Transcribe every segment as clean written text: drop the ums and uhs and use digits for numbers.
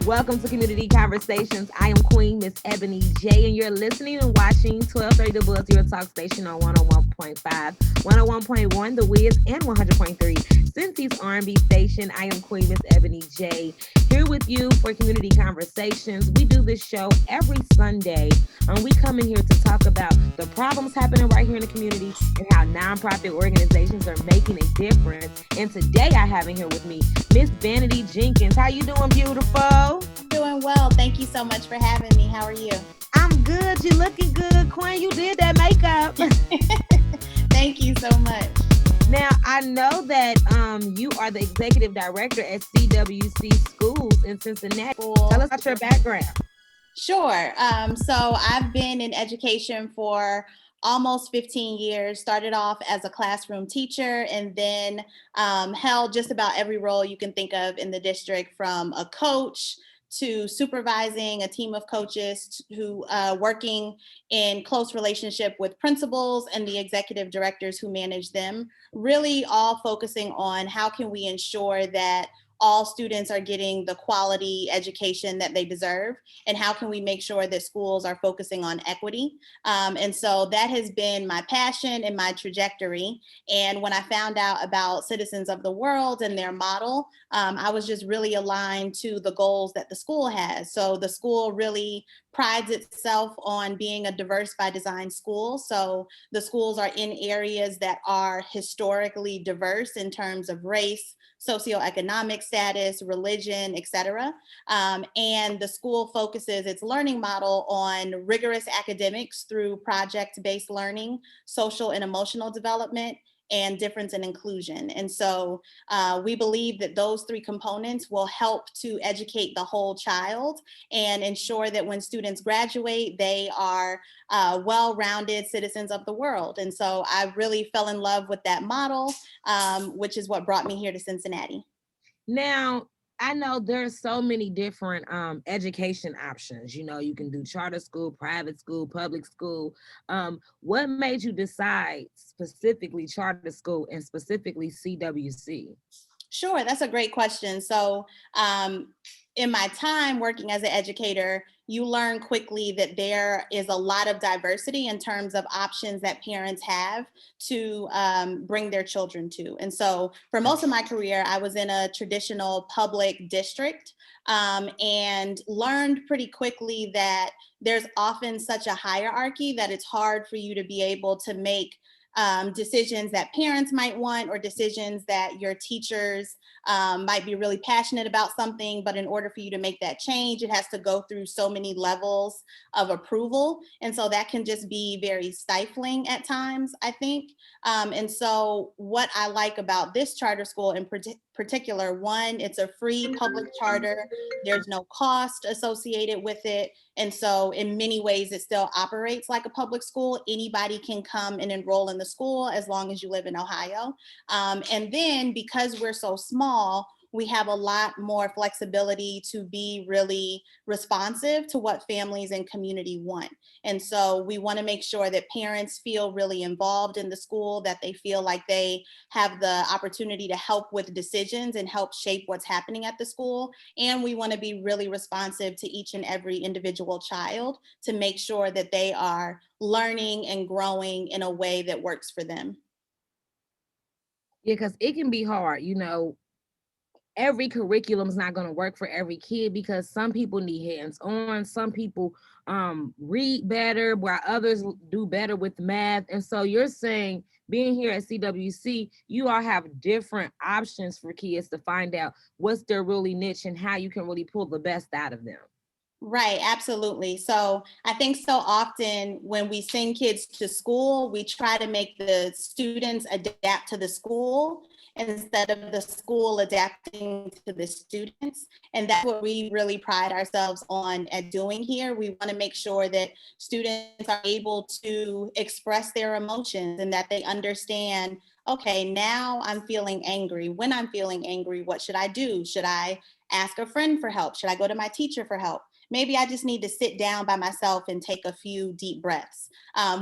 Welcome to Community Conversations. I am Queen Miss Ebony J, and you're listening and watching 1230 The Buzz, your talk station on 101.5, 101.1 The Wiz, and 100.3 Cincy's R&B station. I am Queen Miss Ebony J, here with you for Community Conversations. We do this show every Sunday, and we come in here to talk about the problems happening right here in the community and how nonprofit organizations are making a difference. And today I have in here with me Miss Vanity Jenkins. How you doing, beautiful? Doing well. Thank you so much for having me. How are you? I'm good. You looking good, Queen. You did that makeup. Thank you so much. Now, I know that you are the executive director at CWC Schools in Cincinnati. Tell us about your background. Sure. So I've been in education for almost 15 years, started off as a classroom teacher and then held just about every role you can think of in the district, from a coach to supervising a team of coaches who working in close relationship with principals and the executive directors who manage them, really all focusing on how can we ensure that all students are getting the quality education that they deserve, and how can we make sure that schools are focusing on equity. And so that has been my passion and my trajectory. And when I found out about Citizens of the World and their model, I was just really aligned to the goals that the school has. So the school really prides itself on being a diverse by design school. So the schools are in areas that are historically diverse in terms of race, socioeconomic status, religion, etc. And the school focuses its learning model on rigorous academics through project-based learning, social and emotional development, and difference and inclusion. And so we believe that those three components will help to educate the whole child and ensure that when students graduate, they are well-rounded citizens of the world. And so I really fell in love with that model, which is what brought me here to Cincinnati. Now, I know there's so many different education options. You know, you can do charter school, private school, public school. What made you decide specifically charter school and specifically CWC? Sure, that's a great question. So, in my time working as an educator, you learn quickly that there is a lot of diversity in terms of options that parents have to bring their children to. And so, for most of my career, I was in a traditional public district, and learned pretty quickly that there's often such a hierarchy that it's hard for you to be able to make decisions that parents might want, or decisions that your teachers might be really passionate about something, but in order for you to make that change, it has to go through so many levels of approval. And so that can just be very stifling at times, I think. And so what I like about this charter school in particular, one, it's a free public charter. There's no cost associated with it. And so in many ways, it still operates like a public school. Anybody can come and enroll in the school as long as you live in Ohio. And then because we're so small, we have a lot more flexibility to be really responsive to what families and community want. And so we want to make sure that parents feel really involved in the school, that they feel like they have the opportunity to help with decisions and help shape what's happening at the school. And we want to be really responsive to each and every individual child to make sure that they are learning and growing in a way that works for them. Yeah, because it can be hard, you know. Every curriculum is not going to work for every kid because some people need hands-on, some people read better while others do better with math. And so you're saying, being here at CWC, you all have different options for kids to find out what's their really niche and how you can really pull the best out of them. Right, absolutely. So I think so often when we send kids to school, we try to make the students adapt to the school instead of the school adapting to the students. And that's what we really pride ourselves on at doing here. We want to make sure that students are able to express their emotions and that they understand, okay, now I'm feeling angry. When I'm feeling angry, what should I do? Should I ask a friend for help? Should I go to my teacher for help? Maybe I just need to sit down by myself and take a few deep breaths.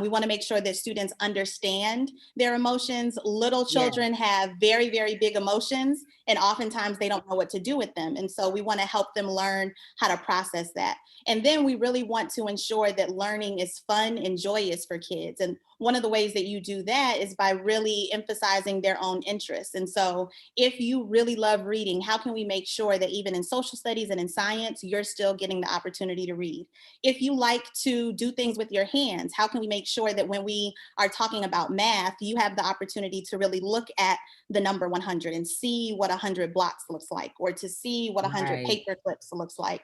We want to make sure that students understand their emotions. Little children have very, very big emotions, And oftentimes they don't know what to do with them. And so we want to help them learn how to process that. And then we really want to ensure that learning is fun and joyous for kids. And one of the ways that you do that is by really emphasizing their own interests. And so if you really love reading, how can we make sure that even in social studies and in science, you're still getting the opportunity to read? If you like to do things with your hands, how can we make sure that when we are talking about math, you have the opportunity to really look at the number 100 and see what 100 blocks looks like, or to see what 100 Right. paper clips looks like.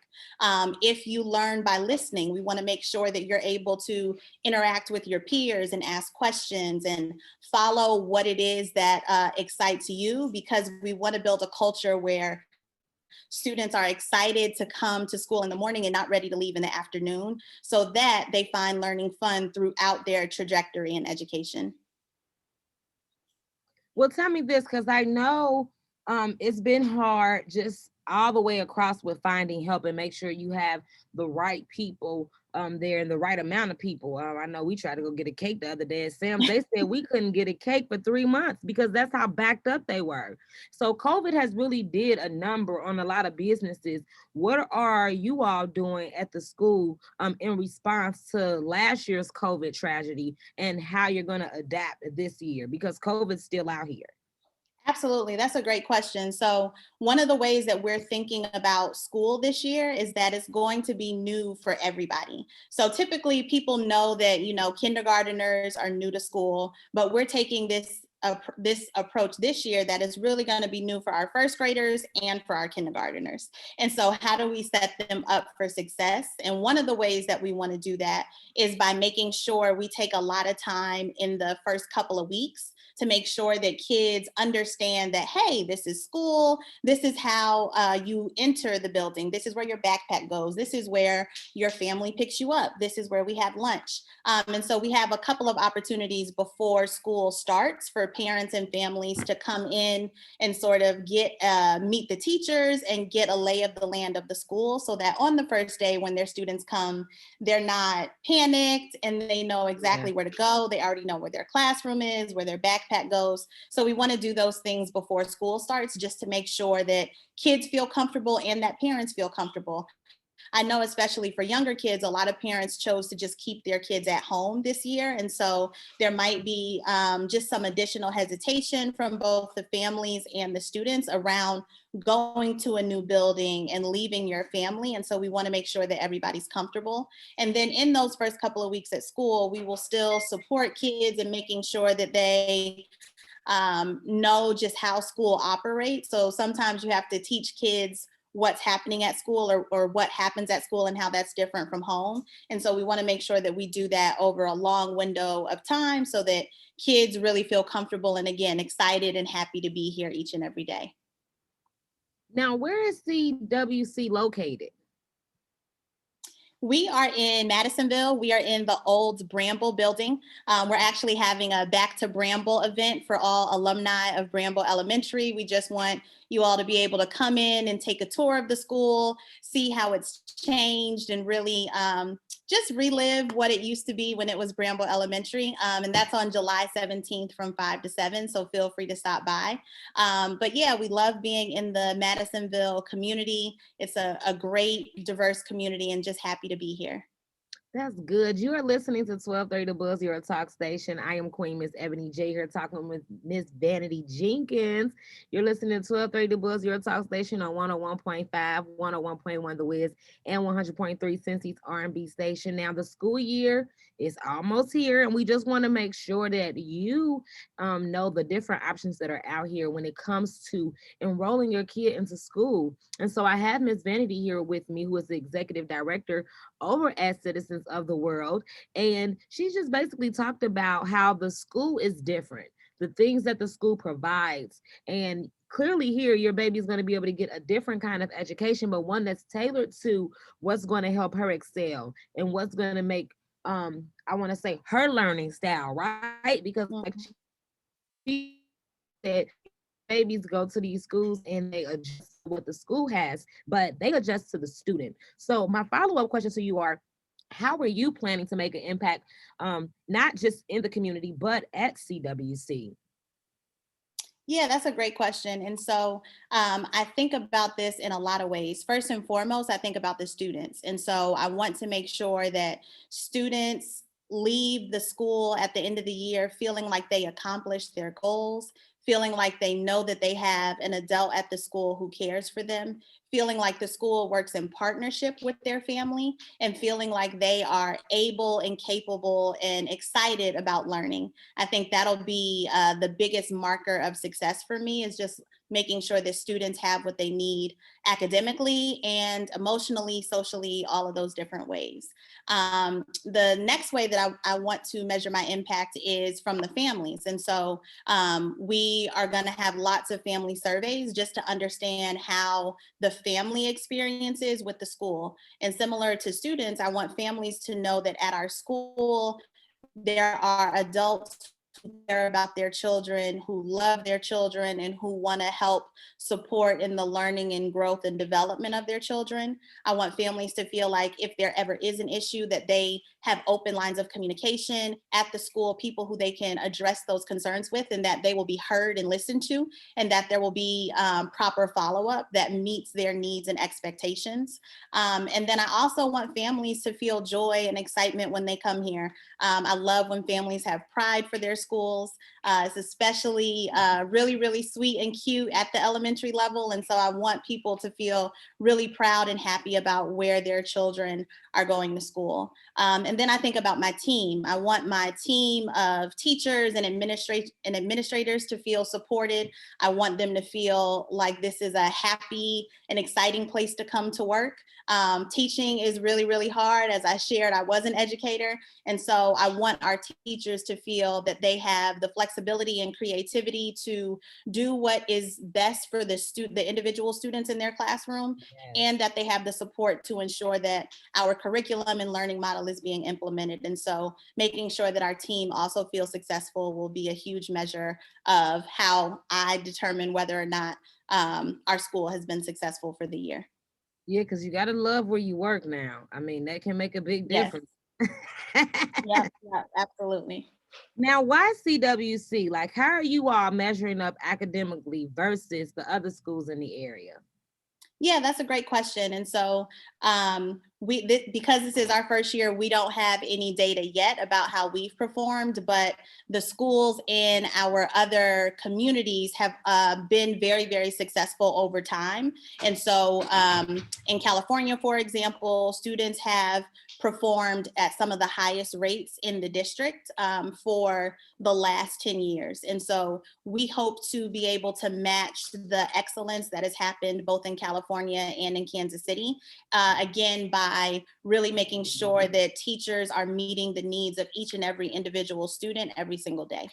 If you learn by listening, we want to make sure that you're able to interact with your peers and ask questions and follow what it is that excites you, because we want to build a culture where students are excited to come to school in the morning and not ready to leave in the afternoon, so that they find learning fun throughout their trajectory in education. Well, tell me this, because I know it's been hard just all the way across with finding help and make sure you have the right people there and the right amount of people. I know we tried to go get a cake the other day at Sam's. They said we couldn't get a cake for 3 months because that's how backed up they were. So COVID has really did a number on a lot of businesses. What are you all doing at the school in response to last year's COVID tragedy, and how you're going to adapt this year because COVID's still out here? Absolutely. That's a great question. So, one of the ways that we're thinking about school this year is that it's going to be new for everybody. So, typically, people know that, kindergarteners are new to school, but we're taking this approach this year that is really going to be new for our first graders and for our kindergarteners. And so, how do we set them up for success? And one of the ways that we want to do that is by making sure we take a lot of time in the first couple of weeks to make sure that kids understand that, hey, this is school. This is how you enter the building. This is where your backpack goes. This is where your family picks you up. This is where we have lunch. And so we have a couple of opportunities before school starts for parents and families to come in and sort of get meet the teachers and get a lay of the land of the school, so that on the first day when their students come, they're not panicked and they know Yeah. exactly where to go. They already know where their classroom is, where their backpack goes. So we want to do those things before school starts, just to make sure that kids feel comfortable and that parents feel comfortable. I know, especially for younger kids, a lot of parents chose to just keep their kids at home this year. And so there might be just some additional hesitation from both the families and the students around going to a new building and leaving your family. And so we want to make sure that everybody's comfortable. And then in those first couple of weeks at school, we will still support kids and making sure that they know just how school operates. So sometimes you have to teach kids what's happening at school, or what happens at school and how that's different from home. And so we want to make sure that we do that over a long window of time so that kids really feel comfortable and, again, excited and happy to be here each and every day. Now, where is CWC located? We are in Madisonville. We are in the old Bramble building. We're actually having a Back to Bramble event for all alumni of Bramble Elementary. We just want you all to be able to come in and take a tour of the school, see how it's changed, and really just relive what it used to be when it was Bramble Elementary. And that's on July 17th from 5 to 7. So feel free to stop by. But yeah, we love being in the Madisonville community. It's a great, diverse community, and just happy to be here. That's good. You are listening to 1230 The Buzz, your talk station. I am Queen Miss Ebony J here talking with Miss Vanity Jenkins. You're listening to 1230 The Buzz, your talk station on 101.5, 101.1 The Wiz, and 100.3 Cincy's R&B station. Now, the school year is almost here, and we just want to make sure that you know the different options that are out here when it comes to enrolling your kid into school. And so I have Miss Vanity here with me, who is the executive director over at Citizens of the World. And she just basically talked about how the school is different, the things that the school provides. And clearly, here, your baby is going to be able to get a different kind of education, but one that's tailored to what's going to help her excel and what's going to make, I want to say, her learning style, right? Because, like she Mhm. said, babies go to these schools and they adjust to what the school has, but they adjust to the student. So my follow-up questions to you are, how are you planning to make an impact, not just in the community, but at CWC? Yeah, that's a great question. And so I think about this in a lot of ways. First and foremost, I think about the students. And so I want to make sure that students leave the school at the end of the year feeling like they accomplished their goals, feeling like they know that they have an adult at the school who cares for them, feeling like the school works in partnership with their family, and feeling like they are able and capable and excited about learning. I think that'll be the biggest marker of success for me, is just making sure that students have what they need academically and emotionally, socially, all of those different ways. The next way that I want to measure my impact is from the families. And so we are going to have lots of family surveys just to understand how the family experiences with the school. And similar to students, I want families to know that at our school, there are adults who care about their children, who love their children, and who want to help support in the learning and growth and development of their children. I want families to feel like if there ever is an issue, that they have open lines of communication at the school, people who they can address those concerns with, and that they will be heard and listened to, and that there will be proper follow-up that meets their needs and expectations. And then I also want families to feel joy and excitement when they come here. I love when families have pride for their schools. It's especially really, really sweet and cute at the elementary level. And so I want people to feel really proud and happy about where their children are going to school. And then I think about my team. I want my team of teachers and administrators to feel supported. I want them to feel like this is a happy and exciting place to come to work. Teaching is really, really hard. As I shared, I was an educator. And so I want our teachers to feel that they have the flexibility and creativity to do what is best for the individual students in their classroom, Yes. and that they have the support to ensure that our curriculum and learning model is being implemented. And so making sure that our team also feels successful will be a huge measure of how I determine whether or not our school has been successful for the year. Yeah, because you gotta love where you work now. I mean, that can make a big Yes. difference. Yep. Yep. Absolutely. Now, why CWC? Like, how are you all measuring up academically versus the other schools in the area? Yeah, that's a great question. And so, because this is our first year, we don't have any data yet about how we've performed, but the schools in our other communities have been very, very successful over time. And so, in California, for example, students have performed at some of the highest rates in the district for the last 10 years. And so, we hope to be able to match the excellence that has happened both in California and in Kansas City, again, by really making sure that teachers are meeting the needs of each and every individual student every single day.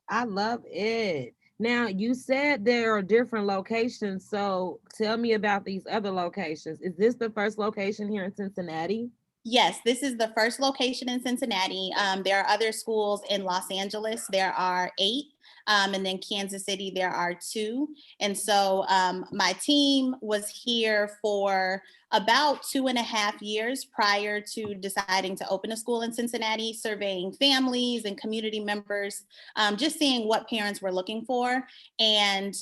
I love it. Now, you said there are different locations. So tell me about these other locations. Is this the first location here in Cincinnati? Yes, this is the first location in Cincinnati. There are other schools in Los Angeles. There are 8. And then Kansas City, there are 2. And so my team was here for about 2.5 years prior to deciding to open a school in Cincinnati, surveying families and community members, just seeing what parents were looking for. And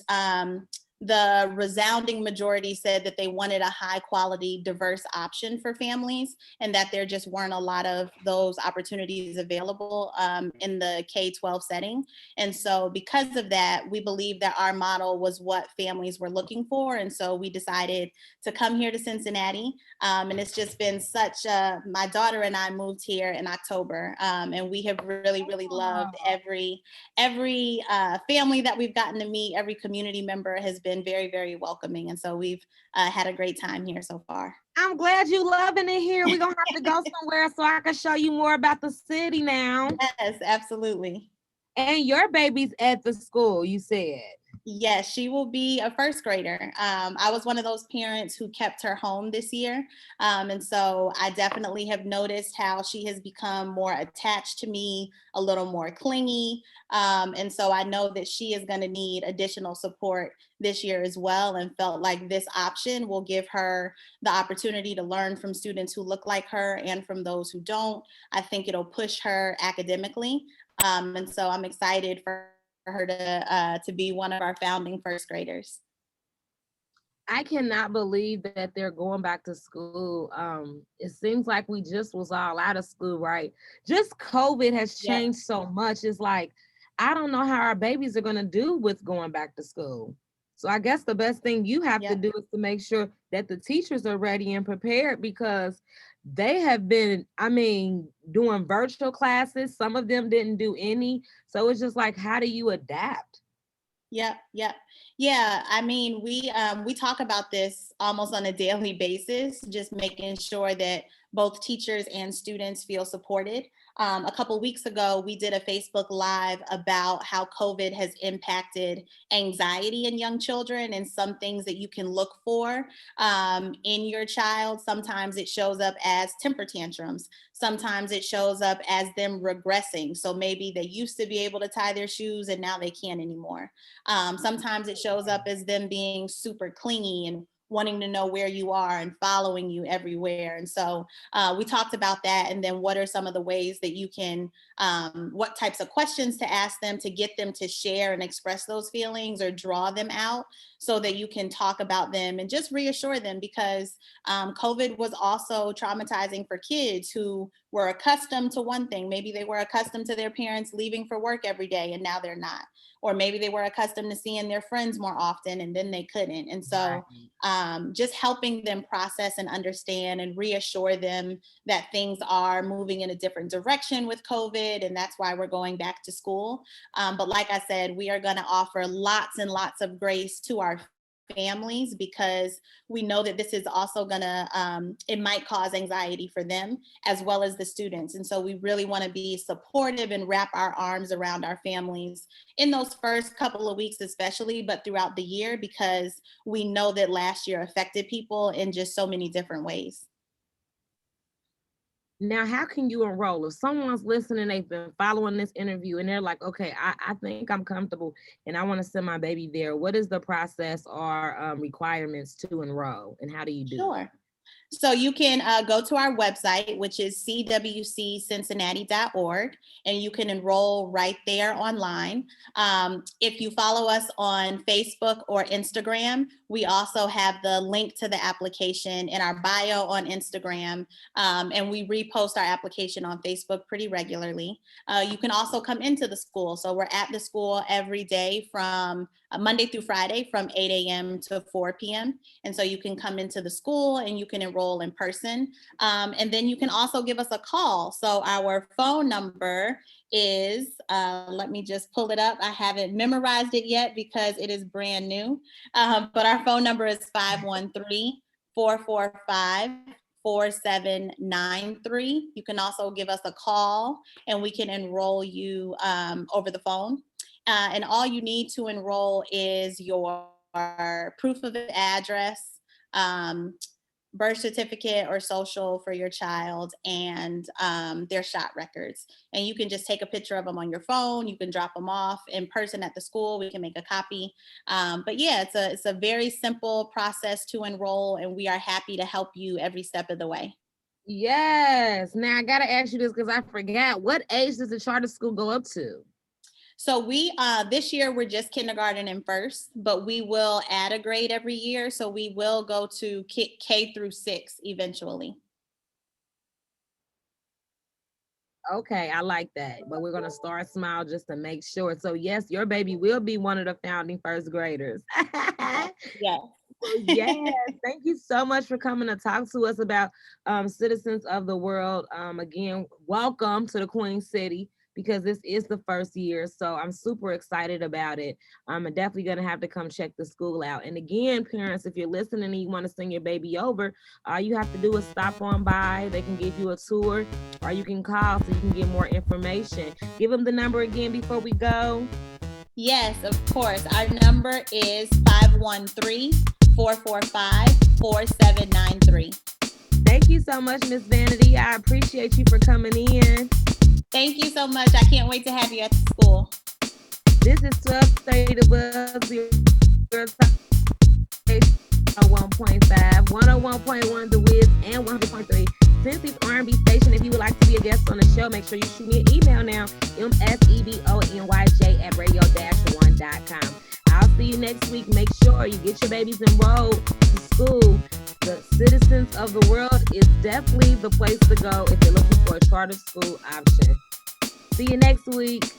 the resounding majority said that they wanted a high quality, diverse option for families, and that there just weren't a lot of those opportunities available in the K-12 setting. And so because of that, we believe that our model was what families were looking for. And so we decided to come here to Cincinnati. And it's just been my daughter and I moved here in October. And we have really, really loved every family that we've gotten to meet. Every community member has been very, very welcoming. And so we've had a great time here so far. I'm glad you loving it here. We're gonna have to go somewhere so I can show you more about the city now. Yes, absolutely. And your baby's at the school, you said. Yes, she will be a first grader. I was one of those parents who kept her home this year. And so I definitely have noticed how she has become more attached to me, a little more clingy. And so I know that she is going to need additional support this year as well, and felt like this option will give her the opportunity to learn from students who look like her and from those who don't. I think it'll push her academically. And so I'm excited for her to be one of our founding first graders. I cannot believe that they're going back to school. It seems like we just was all out of school, right? Just COVID has Yep. changed so much. It's like I don't know how our babies are gonna do with going back to school. So I guess the best thing you have to Yep. do is to make sure that the teachers are ready and prepared because they have been, I mean, doing virtual classes. Some of them didn't do any. So it's just like, how do you adapt? Yep, yep. Yeah, I mean, we talk about this almost on a daily basis, just making sure that both teachers and students feel supported. A couple weeks ago, we did a Facebook Live about how COVID has impacted anxiety in young children and some things that you can look for in your child. Sometimes it shows up as temper tantrums. Sometimes it shows up as them regressing. So maybe they used to be able to tie their shoes and now they can't anymore. Sometimes it shows up as them being super clingy and wanting to know where you are and following you everywhere. And so we talked about that. And then what are some of the ways that you can, what types of questions to ask them to get them to share and express those feelings or draw them out so that you can talk about them and just reassure them because COVID was also traumatizing for kids who were accustomed to one thing. Maybe they were accustomed to their parents leaving for work every day and now they're not. Or maybe they were accustomed to seeing their friends more often and then they couldn't. And so Right. just helping them process and understand and reassure them that things are moving in a different direction with COVID. And that's why we're going back to school. But like I said, we are going to offer lots and lots of grace to our families because we know that this is also going to it might cause anxiety for them as well as the students, and so we really want to be supportive and wrap our arms around our families in those first couple of weeks especially, but throughout the year because we know that last year affected people in just so many different ways. Now, how can you enroll? If someone's listening, they've been following this interview and they're like, okay, I think I'm comfortable and I want to send my baby there. What is the process or requirements to enroll and how do you do it? Sure. So you can go to our website, which is cwccincinnati.org, and you can enroll right there online. If you follow us on Facebook or Instagram, we also have the link to the application in our bio on Instagram, and we repost our application on Facebook pretty regularly. You can also come into the school. So we're at the school every day from Monday through Friday from 8 a.m. to 4 p.m. And so you can come into the school and you can enroll in person. And then you can also give us a call. So our phone number is, let me just pull it up. I haven't memorized it yet because it is brand new. But our phone number is 513-445-4793. You can also give us a call and we can enroll you over the phone. And all you need to enroll is your proof of address, birth certificate or social for your child, and their shot records. And you can just take a picture of them on your phone. You can drop them off in person at the school. We can make a copy. But yeah, it's a very simple process to enroll, and we are happy to help you every step of the way. Yes. Now I gotta ask you this because I forgot. What age does the charter school go up to? So we this year we're just kindergarten and first, but we will add a grade every year. So we will go to K through 6 eventually. Okay, I like that. But we're gonna start small just to make sure. So yes, your baby will be one of the founding first graders. Yes. So yes, thank you so much for coming to talk to us about citizens of the world. Again, welcome to the Queen City because this is the first year. So I'm super excited about it. I'm definitely gonna have to come check the school out. And again, parents, if you're listening and you want to send your baby over, all you have to do is stop on by. They can give you a tour, or you can call so you can get more information. Give them the number again before we go. Yes, of course. Our number is 513-445-4793. Thank you so much, Miss Vanity. I appreciate you for coming in. Thank you so much. I can't wait to have you at the school. This is 1230 The Buzz. Your station 101.5, 101.1 The Wiz, and 100.3 Cincy's R&B station. If you would like to be a guest on the show, make sure you shoot me an email now, msebonyj@radio-1.com. I'll see you next week. Make sure you get your babies enrolled to school. The Citizens of the World is definitely the place to go if you're looking for a charter school option. See you next week.